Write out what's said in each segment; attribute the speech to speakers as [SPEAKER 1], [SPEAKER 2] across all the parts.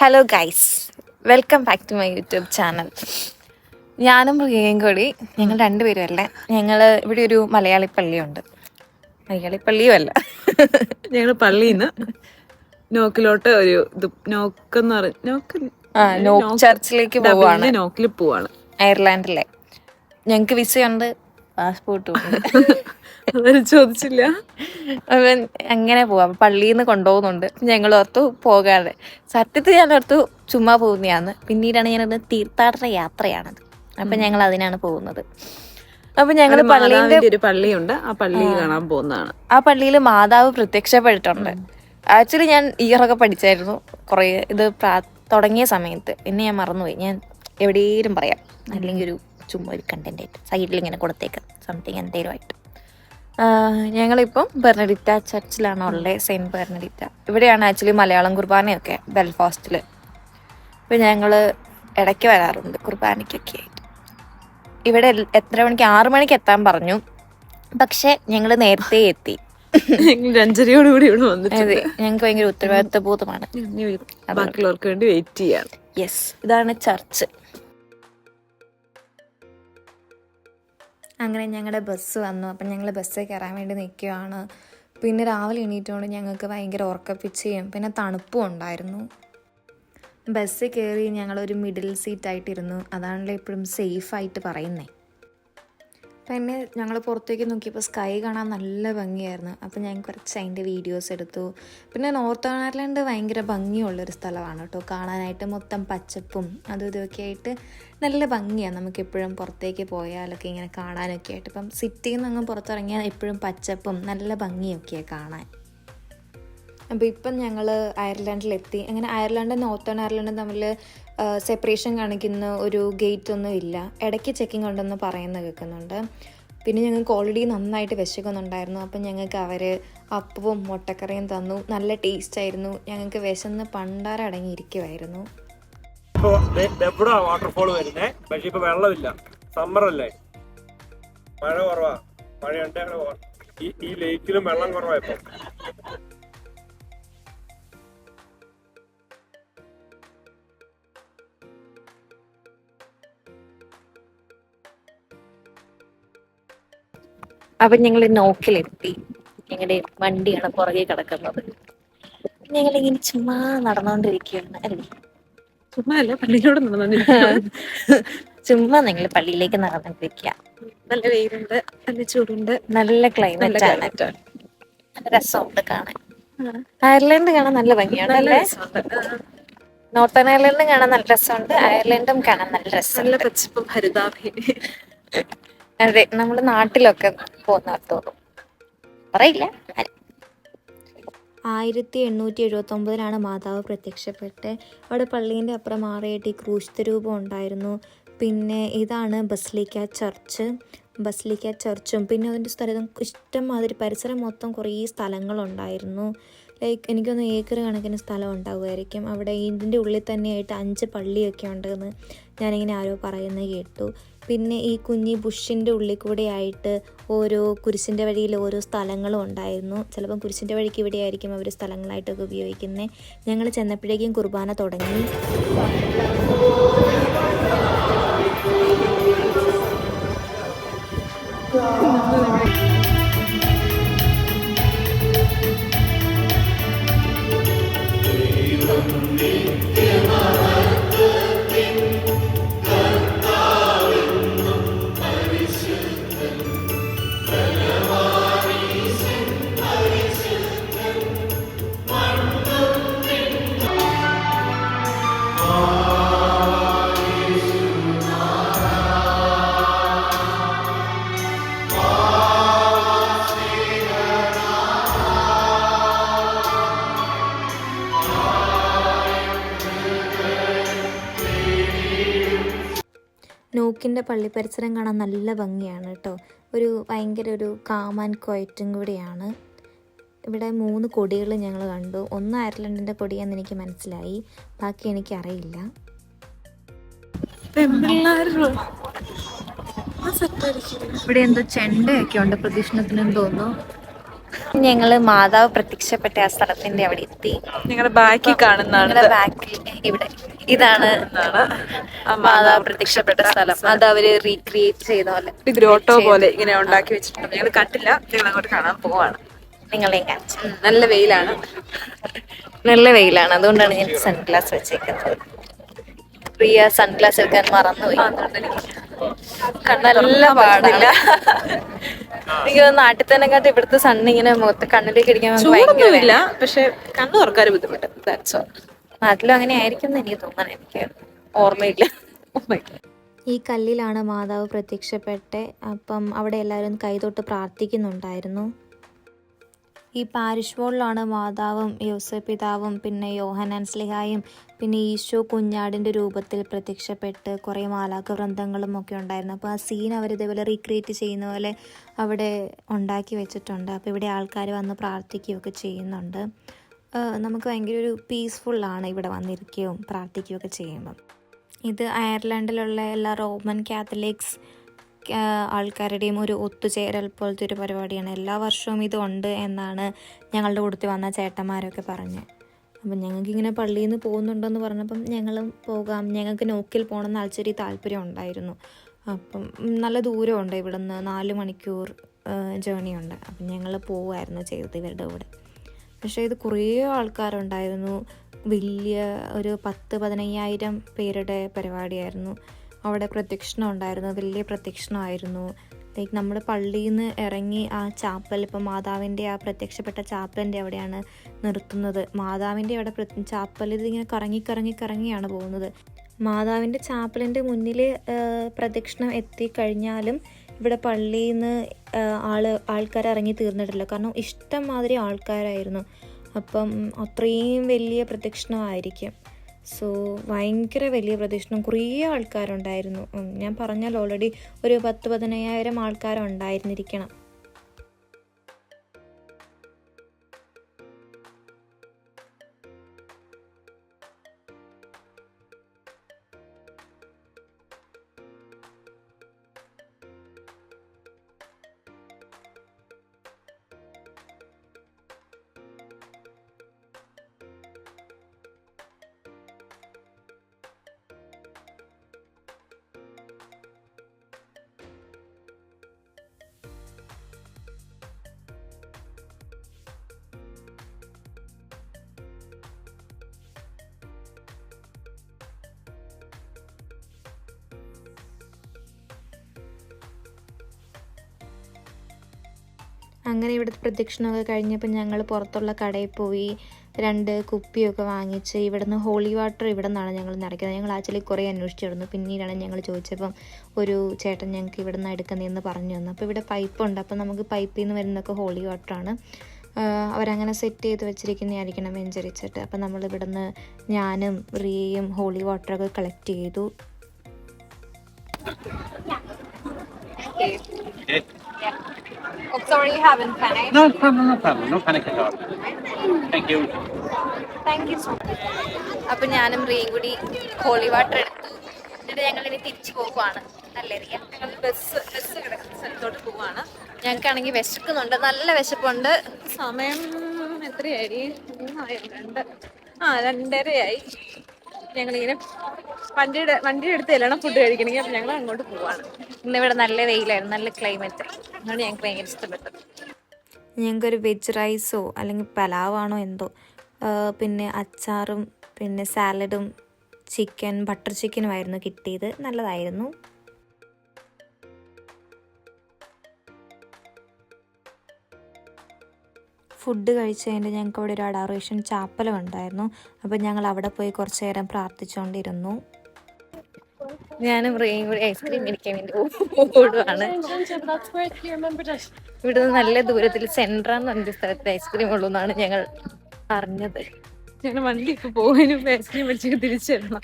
[SPEAKER 1] Hello guys, welcome back to my YouTube channel. ഞാനും പ്രിയയും കൂടി ഞങ്ങൾ രണ്ടുപേരും അല്ല, ഞങ്ങൾ ഇവിടെ ഒരു മലയാളി പള്ളിയുണ്ട്. മലയാളി പള്ളിയും അല്ല,
[SPEAKER 2] ഞങ്ങൾ പള്ളിയിൽ നിന്ന് നോക്കിലോട്ട് ഒരു ഇത് നോക്കെന്ന്
[SPEAKER 1] നോക്ക് ചർച്ചിലേക്ക് പോവാണ്.
[SPEAKER 2] നോക്കിൽ പോവാണ്,
[SPEAKER 1] അയർലാൻഡിലെ. ഞങ്ങൾക്ക് വിസയുണ്ട്, പാസ്പോർട്ടും ഉണ്ട്.
[SPEAKER 2] അതൊരു ചോദിച്ചില്ല.
[SPEAKER 1] അവൻ അങ്ങനെ പോവാം, പള്ളിയിൽ നിന്ന് കൊണ്ടുപോകുന്നുണ്ട്. ഞങ്ങൾ ഓർത്തു പോകാതെ, സത്യത്തിൽ ഞാൻ ഓർത്തു ചുമ്മാ പോകുന്നതാണ്. പിന്നീടാണ് ഞാനത് തീർത്ഥാടന യാത്രയാണത്, അപ്പൊ ഞങ്ങൾ അതിനാണ് പോകുന്നത്. അപ്പൊ ഞങ്ങൾ പള്ളിന്റെ
[SPEAKER 2] ഒരു പള്ളിയുണ്ട്, ആ പള്ളി കാണാൻ പോകുന്നതാണ്.
[SPEAKER 1] ആ പള്ളിയിൽ മാതാവ് പ്രത്യക്ഷപ്പെട്ടിട്ടുണ്ട്. ആക്ച്വലി ഞാൻ ഇയറൊക്കെ പഠിച്ചായിരുന്നു കുറേ ഇത് തുടങ്ങിയ സമയത്ത്. പിന്നെ ഞാൻ മറന്നുപോയി. ഞാൻ എവിടെയെങ്കിലും പറയാം, അല്ലെങ്കിൽ ഒരു ചുമ്മാ ഒരു കണ്ടന്റ് ആയിട്ട് സൈഡിൽ ഇങ്ങനെ കൊടുത്തേക്കാം, സംതിങ് എന്തെങ്കിലും ആയിട്ട്. ഞങ്ങളിപ്പം ബെർണഡിറ്റ ചർച്ചിലാണ് ഉള്ളത്, സെയിൻറ്റ് ബെർണഡിറ്റ. ഇവിടെയാണ് ആക്ച്വലി മലയാളം കുർബാനയൊക്കെ, ബെൽഫാസ്റ്റിൽ. ഇപ്പം ഞങ്ങൾ ഇടയ്ക്ക് വരാറുണ്ട് കുർബാനയ്ക്കൊക്കെ ആയിട്ട്. ഇവിടെ എത്ര മണിക്ക്, 6 മണിക്ക് എത്താൻ പറഞ്ഞു, പക്ഷെ ഞങ്ങൾ നേരത്തെ എത്തി.
[SPEAKER 2] 5:30 ഇവിടെ വന്നിട്ടുണ്ട്.
[SPEAKER 1] അതെ, ഞങ്ങൾക്ക് ഭയങ്കര ഉത്തരവാദിത്വ ബോധമാണ്.
[SPEAKER 2] ബാക്കിയുള്ളവർക്ക് വേണ്ടി വെയിറ്റ് ചെയ്യാം.
[SPEAKER 1] യെസ്, ഇതാണ് ചർച്ച്. അങ്ങനെ ഞങ്ങളുടെ ബസ് വന്നു. അപ്പം ഞങ്ങൾ ബസ്സിൽ കയറാൻ വേണ്ടി നിൽക്കുകയാണ്. പിന്നെ രാവിലെ എണീറ്റുകൊണ്ട് ഞങ്ങൾക്ക് ഭയങ്കര ഉറക്കപ്പിച്ചയും പിന്നെ തണുപ്പും ഉണ്ടായിരുന്നു. ബസ്സിൽ കയറി ഞങ്ങളൊരു മിഡിൽ സീറ്റായിട്ടിരുന്നു. അതാണല്ലോ എപ്പോഴും സേഫായിട്ട് പറയുന്നത്. പിന്നെ ഞങ്ങൾ പുറത്തേക്ക് നോക്കിയപ്പോൾ സ്കൈ കാണാൻ നല്ല ഭംഗിയായിരുന്നു. അപ്പോൾ ഞാൻ കുറച്ച് അതിൻ്റെ വീഡിയോസ് എടുത്തു. പിന്നെ നോർത്തേൺ അയർലൻഡ് ഭയങ്കര ഭംഗിയുള്ളൊരു സ്ഥലമാണ് കേട്ടോ, കാണാനായിട്ട്. മൊത്തം പച്ചപ്പും അതും ഇതൊക്കെ ആയിട്ട് നല്ല ഭംഗിയാണ്. നമുക്കെപ്പോഴും പുറത്തേക്ക് പോയാലൊക്കെ ഇങ്ങനെ കാണാനൊക്കെ ആയിട്ട്. ഇപ്പം സിറ്റിയിൽ നിന്നങ്ങ് പുറത്തിറങ്ങിയാൽ എപ്പോഴും പച്ചപ്പും നല്ല ഭംഗിയൊക്കെയാണ് കാണാൻ. അപ്പോൾ ഇപ്പം ഞങ്ങൾ അയർലൻഡിലെത്തി. അങ്ങനെ അയർലൻഡും നോർത്തേൺ അയർലൻഡും തമ്മിൽ സെപ്പറേഷൻ കാണിക്കുന്ന ഒരു ഗേറ്റ് ഒന്നും ഇല്ല. ഇടയ്ക്ക് ചെക്കിങ് ഉണ്ടെന്ന് പറയുന്നത് കേൾക്കുന്നുണ്ട്. പിന്നെ ഞങ്ങൾക്ക് ഓൾറെഡി നന്നായിട്ട് വിശക്കുന്നുണ്ടായിരുന്നു. അപ്പം ഞങ്ങൾക്ക് അവർ അപ്പവും മുട്ടക്കറിയും തന്നു. നല്ല ടേസ്റ്റ് ആയിരുന്നു. ഞങ്ങൾക്ക് വിശന്ന് പണ്ടാരടങ്ങിയിരിക്കുമായിരുന്നു.
[SPEAKER 3] വാട്ടർഫോൾ വരുന്നേ, പക്ഷെ ഇപ്പൊ വെള്ളമില്ല, സമ്മർ അല്ലേ, മഴ കുറവാ. മഴയുണ്ട്, ഈ ലേക്കിലും വെള്ളം കുറവാ ഇപ്പൊ.
[SPEAKER 1] അപ്പം ഞങ്ങൾ നോക്കിലെത്തി. ഞങ്ങളുടെ വണ്ടിയാണ് പുറകെ കിടക്കുന്നത്. ഞങ്ങളിങ്ങനെ ചുമ്മാ നടന്നുകൊണ്ടിരിക്കുകയാണ് അല്ലേ.
[SPEAKER 2] ചുമ്മാ അല്ല, പള്ളിയിലൂടെ
[SPEAKER 1] ചുമ്മാ നിങ്ങൾ പള്ളിയിലേക്ക് നടന്നിരിക്കുക.
[SPEAKER 2] നല്ല വെയിലുണ്ട്, നല്ല ചൂടുണ്ട്,
[SPEAKER 1] നല്ല ക്ലൈമറ്റ് ആണ്, നല്ല രസമുണ്ട് കാണാൻ. അയർലൻഡ് കാണാൻ നല്ല ഭംഗിയാണ് അല്ലേ. നോർത്തേൺ അയർലൻഡും കാണാൻ നല്ല രസമുണ്ട്, അയർലൻഡും കാണാൻ നല്ല രസം,
[SPEAKER 2] നല്ല പച്ചപ്പും ഹരിതാഭി.
[SPEAKER 1] അതെ, നമ്മുടെ നാട്ടിലൊക്കെ പോകുന്ന തോന്നും, പറയില്ല. 1879 മാതാവ് പ്രത്യക്ഷപ്പെട്ട്. അവിടെ പള്ളീൻ്റെ അപ്പുറം മാറിയിട്ട് ഈ ക്രൂശിത രൂപം ഉണ്ടായിരുന്നു. പിന്നെ ഇതാണ് ബസിലിക്ക ചർച്ചും. പിന്നെ അതിൻ്റെ സ്ഥലം ഇഷ്ടംമാതിരി പരിസരം മൊത്തം കുറേ സ്ഥലങ്ങളുണ്ടായിരുന്നു. ലൈക്ക് എനിക്കൊന്ന് ഏക്കർ കണക്കിന് സ്ഥലം ഉണ്ടാകുമായിരിക്കും അവിടെ. ഇതിൻ്റെ ഉള്ളിൽ തന്നെയായിട്ട് 5 പള്ളിയൊക്കെ ഉണ്ടെന്ന് ഞാനിങ്ങനെ ആരോ പറയുന്നത് കേട്ടു. പിന്നെ ഈ കുഞ്ഞി ബുഷിൻ്റെ ഉള്ളിൽ കൂടെ ആയിട്ട് ഓരോ കുരിശിൻ്റെ വഴിയിൽ ഓരോ സ്ഥലങ്ങളും ഉണ്ടായിരുന്നു. ചിലപ്പം കുരിശിൻ്റെ വഴിക്ക് ഇവിടെ ആയിരിക്കും അവർ സ്ഥലങ്ങളായിട്ടൊക്കെ ഉപയോഗിക്കുന്നത്. ഞങ്ങൾ ചെന്നപ്പോഴേക്കും കുർബാന തുടങ്ങി. നോക്കിൻ്റെ പള്ളി പരിസരം കാണാൻ നല്ല ഭംഗിയാണ് കേട്ടോ. ഭയങ്കര ഒരു കാം ആൻഡ് ക്വയറ്റും കൂടിയാണ്. ഇവിടെ 3 കൊടികൾ ഞങ്ങൾ കണ്ടു. ഒന്ന് അയർലൻഡിൻ്റെ കൊടിയാണെന്ന് എനിക്ക് മനസ്സിലായി, ബാക്കി എനിക്കറിയില്ല. ഇവിടെ എന്തോ ചെണ്ടയൊക്കെ ഉണ്ട്, പ്രദക്ഷിണത്തിനെന്ന് തോന്നുന്നു. ഞങ്ങള് മാതാവ് പ്രത്യക്ഷപ്പെട്ട ആ സ്ഥലത്തിന്റെ അവിടെ എത്തി.
[SPEAKER 2] നിങ്ങളുടെ ബാക്കിൽ കാണുന്നതാണ്
[SPEAKER 1] ഞങ്ങളുടെ ബാക്കിൽ ഇവിടെ ഇതാണ് മാതാവ് പ്രത്യക്ഷപ്പെട്ട സ്ഥലം. അത് അവര് റീക്രിയേറ്റ് ചെയ്ത പോലെ
[SPEAKER 2] ഒരു ഗ്രോട്ടോ പോലെ ഇങ്ങനെ ഉണ്ടാക്കി വെച്ചിട്ടുണ്ട്. ഞങ്ങൾ കണ്ടില്ല, ഞങ്ങൾ അങ്ങോട്ട് കാണാൻ പോവാണ്.
[SPEAKER 1] നിങ്ങളെയും കാണിച്ചു.
[SPEAKER 2] നല്ല വെയിലാണ്.
[SPEAKER 1] നല്ല വെയിലാണ്, അതുകൊണ്ടാണ് ഞാൻ സൺഗ്ലാസ് വെച്ചേക്കുന്നത്. പ്രിയ സൺഗ്ലാസ് എടുക്കാൻ മറന്നുപോയി. കണ്ണല്ല പാടില്ല. എനിക്ക് നാട്ടിൽ തന്നെ കാട്ടി ഇവിടുത്തെ സണ്ണ് ഇങ്ങനെ മുഖത്ത് കണ്ണിലേക്ക് അടിക്കാൻ
[SPEAKER 2] ചൂടൊന്നുമില്ല, പക്ഷെ കണ്ണു തുറക്കാൻ ബുദ്ധിമുട്ട്.
[SPEAKER 1] നാട്ടിലും അങ്ങനെ ആയിരിക്കും എന്ന് എനിക്ക് തോന്നണം. എനിക്ക് ഓർമ്മയില്ല. ഈ കല്ലിലാണ് മാതാവ് പ്രത്യക്ഷപ്പെട്ടെ. അപ്പം അവിടെ എല്ലാവരും കൈതൊട്ട് പ്രാർത്ഥിക്കുന്നുണ്ടായിരുന്നു. ഈ പാരിഷ് വോളിലാണ് മാതാവും യോസേപ്പ് പിതാവും പിന്നെ യോഹന്നാൻ സ്ലിഹായും പിന്നെ ഈശോ കുഞ്ഞാടിൻ്റെ രൂപത്തിൽ പ്രത്യക്ഷപ്പെട്ട് കുറേ മാലാഖ വൃന്ദങ്ങളും ഒക്കെ ഉണ്ടായിരുന്നു. അപ്പോൾ ആ സീൻ അവർ ഇതേപോലെ റീക്രിയേറ്റ് ചെയ്യുന്ന പോലെ അവിടെ ഉണ്ടാക്കി വെച്ചിട്ടുണ്ട്. അപ്പോൾ ഇവിടെ ആൾക്കാർ വന്ന് പ്രാർത്ഥിക്കുകയൊക്കെ ചെയ്യുന്നുണ്ട്. നമുക്ക് ഭയങ്കര ഒരു പീസ്ഫുള്ളാണ് ഇവിടെ വന്നിരിക്കുകയും പ്രാർത്ഥിക്കുകയൊക്കെ ചെയ്യുമ്പം. ഇത് അയർലൻഡിലുള്ള എല്ലാ റോമൻ കാത്തലിക്സ് ആൾക്കാരുടെയും ഒരു ഒത്തുചേരൽ പോലത്തെ ഒരു പരിപാടിയാണ്. എല്ലാ വർഷവും ഇതുണ്ട് എന്നാണ് ഞങ്ങളുടെ കൂട്ടത്തിൽ വന്ന ചേട്ടന്മാരൊക്കെ പറഞ്ഞത്. അപ്പം ഞങ്ങൾക്കിങ്ങനെ പള്ളിയിൽ നിന്ന് പോകുന്നുണ്ടെന്ന് പറഞ്ഞപ്പം ഞങ്ങളും പോകാം, ഞങ്ങൾക്ക് നോക്കിൽ പോകണമെന്ന് ആൾച്ചേരി താല്പര്യം ഉണ്ടായിരുന്നു. അപ്പം നല്ല ദൂരമുണ്ട്, ഇവിടുന്ന് 4 മണിക്കൂർ ജേണി ഉണ്ട്. അപ്പം ഞങ്ങൾ പോവുമായിരുന്നു ചെയ്തത് ഇവരുടെ കൂടെ. പക്ഷേ ഇത് കുറേ ആൾക്കാരുണ്ടായിരുന്നു. വലിയ ഒരു 10-15,000 പേരുടെ പരിപാടിയായിരുന്നു. അവിടെ പ്രദക്ഷിണം ഉണ്ടായിരുന്നു, വലിയ പ്രദക്ഷിണമായിരുന്നു. ലൈക്ക് നമ്മുടെ പള്ളിയിൽ നിന്ന് ഇറങ്ങി ആ ചാപ്പൽ, ഇപ്പം മാതാവിൻ്റെ ആ പ്രത്യക്ഷപ്പെട്ട ചാപ്പലിൻ്റെ അവിടെയാണ് നിർത്തുന്നത്. മാതാവിൻ്റെ അവിടെ ചാപ്പൽ ഇതിങ്ങനെ കറങ്ങിയാണ് പോകുന്നത്. മാതാവിൻ്റെ ചാപ്പലിൻ്റെ മുന്നിൽ പ്രദക്ഷിണം എത്തിക്കഴിഞ്ഞാലും ഇവിടെ പള്ളിയിൽ നിന്ന് ആൾക്കാർ ഇറങ്ങി തീർന്നിട്ടില്ല. കാരണം ഇഷ്ടം മാതിരി ആൾക്കാരായിരുന്നു. അപ്പം അത്രയും വലിയ പ്രദക്ഷിണമായിരിക്കും. സോ ഭയങ്കര വലിയ പ്രദക്ഷിണം, കുറേ ആൾക്കാരുണ്ടായിരുന്നു. ഞാൻ പറഞ്ഞാൽ ഓൾറെഡി ഒരു 10-15,000 ആൾക്കാരുണ്ടായിരുന്നിരിക്കണം. അങ്ങനെ ഇവിടുത്തെ പ്രദക്ഷിണമൊക്കെ കഴിഞ്ഞപ്പോൾ ഞങ്ങൾ പുറത്തുള്ള കടയിൽ പോയി 2 കുപ്പിയൊക്കെ വാങ്ങിച്ച് ഇവിടുന്ന് ഹോളി വാട്ടർ ഇവിടെ നിന്നാണ് ഞങ്ങൾ നിറയ്ക്കുന്നത്. ഞങ്ങൾ ആക്ച്വലി കുറേ അന്വേഷിച്ചിരുന്നു. പിന്നീടാണ് ഞങ്ങൾ ചോദിച്ചപ്പം ഒരു ചേട്ടൻ ഞങ്ങൾക്ക് ഇവിടെ നിന്ന് എടുക്കുന്നതെന്ന് പറഞ്ഞു തന്നു. അപ്പോൾ ഇവിടെ പൈപ്പുണ്ട്, അപ്പോൾ നമുക്ക് പൈപ്പിൽ നിന്ന് വരുന്നതൊക്കെ ഹോളി വാട്ടറാണ്. അവരങ്ങനെ സെറ്റ് ചെയ്ത് വെച്ചിരിക്കുന്നതായിരിക്കണം വെഞ്ചരിച്ചിട്ട്. അപ്പം നമ്മൾ ഇവിടുന്ന് ഞാനും റിയയും ഹോളി വാട്ടറൊക്കെ കളക്ട് ചെയ്തു.
[SPEAKER 4] Oh, sorry, you haven't panicked.
[SPEAKER 3] No problem. No panic at all. Thank you.
[SPEAKER 1] Thank you so much. അപ്പം ഞാനും റിയയും കൂടി ഹോളി വാട്ടർ എടുത്തു. എന്നിട്ട് ഞങ്ങൾ ഇനി തിരിച്ചു പോകുവാണ്. അല്ലേ റിയ?
[SPEAKER 2] ബസ് കിടക്കുന്ന സ്ഥലത്തോട്ട് പോവാണ്.
[SPEAKER 1] ഞങ്ങൾക്കാണെങ്കിൽ വിശക്കുന്നുണ്ട്, നല്ല വിശപ്പുണ്ട്.
[SPEAKER 2] സമയം എത്രയായി? 2:30 ഞങ്ങളിങ്ങനെ വണ്ടി എടുത്ത് എല്ലാം ഫുഡ് കഴിക്കണമെങ്കിൽ അപ്പം ഞങ്ങൾ അങ്ങോട്ട് പോവാണ്.
[SPEAKER 1] ഇന്നിവിടെ നല്ല വെയിലായിരുന്നു, നല്ല ക്ലൈമറ്റ്. അതുകൊണ്ട് ഞങ്ങൾക്ക് ഭയങ്കര ഇഷ്ടപ്പെട്ടത്. ഞങ്ങൾക്കൊരു വെജ് റൈസോ അല്ലെങ്കിൽ പലാവാണോ എന്തോ, പിന്നെ അച്ചാറും പിന്നെ സാലഡും ബട്ടർ ചിക്കനുമായിരുന്നു കിട്ടിയത്. നല്ലതായിരുന്നു. ഫുഡ് കഴിച്ച് കഴിഞ്ഞിട്ട് ഞങ്ങൾക്ക് അവിടെ ഒരു അഡോറേഷൻ ചാപ്പലം ഉണ്ടായിരുന്നു. അപ്പം ഞങ്ങൾ അവിടെ പോയി കുറച്ച് നേരം പ്രാർത്ഥിച്ചുകൊണ്ടിരുന്നു. ഞാനും റിയയും കൂടി ഐസ്ക്രീം മേടിക്കാൻ വേണ്ടി ഓടുവാണ്. ഇവിടുന്ന് നല്ല ദൂരത്തിൽ സെൻട്ര എന്ന് പറഞ്ഞ സ്ഥലത്ത് ഐസ്ക്രീം ഉള്ളൂ എന്നാണ് ഞങ്ങൾ അറിഞ്ഞത്.
[SPEAKER 2] ഞങ്ങൾ വണ്ടി ഇപ്പോൾ പോകുന്നതിന് ഐസ്ക്രീം മേടിച്ചിട്ട് തിരിച്ചു തരണം.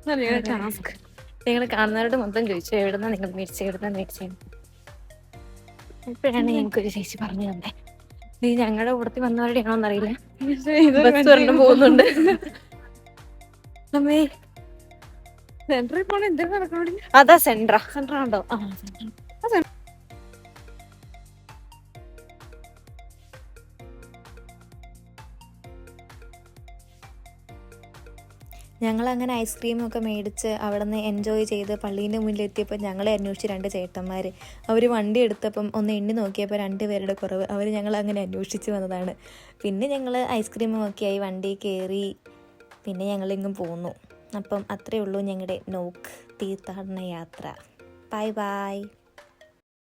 [SPEAKER 2] ഞങ്ങളുടെ ടാസ്ക്.
[SPEAKER 1] ഞങ്ങൾ കാണുന്നവരോട് മൊത്തം ചോദിച്ചു എവിടുന്നാ നിങ്ങൾ മേടിച്ചത്. ഇപ്പോഴാണ് ഞങ്ങൾക്കൊരു ചേച്ചി പറഞ്ഞു തന്നെ. നീ ഞങ്ങളുടെ കൂടത്തിൽ വന്നവരുടെ ആണോന്നറിയില്ല, ബസ് ഒരെണ്ണം പോകുന്നുണ്ട്. അമ്മേ
[SPEAKER 2] സെന്ററിൽ പോണ എന്തെങ്കിലും നടക്കണോടി.
[SPEAKER 1] അതാ സെൻട്ര ഉണ്ടോ? ഞങ്ങളങ്ങനെ ഐസ്ക്രീമൊക്കെ മേടിച്ച് അവിടെ നിന്ന് എൻജോയ് ചെയ്ത് പള്ളീൻ്റെ മുന്നിലെത്തിയപ്പോൾ ഞങ്ങളെ അന്വേഷിച്ച് 2 ചേട്ടന്മാർ. അവർ വണ്ടി എടുത്തപ്പം ഒന്ന് എണ്ണി നോക്കിയപ്പോൾ 2 പേരുടെ കുറവ്. അവർ ഞങ്ങളങ്ങനെ അന്വേഷിച്ച് വന്നതാണ്. പിന്നെ ഞങ്ങൾ ഐസ്ക്രീമുമൊക്കെ ആയി വണ്ടി കയറി. പിന്നെ ഞങ്ങളിങ്ങും പോന്നു. അപ്പം അത്രയേ ഉള്ളൂ ഞങ്ങളുടെ നോക്ക് തീർത്ഥാടന യാത്ര. Bye bye.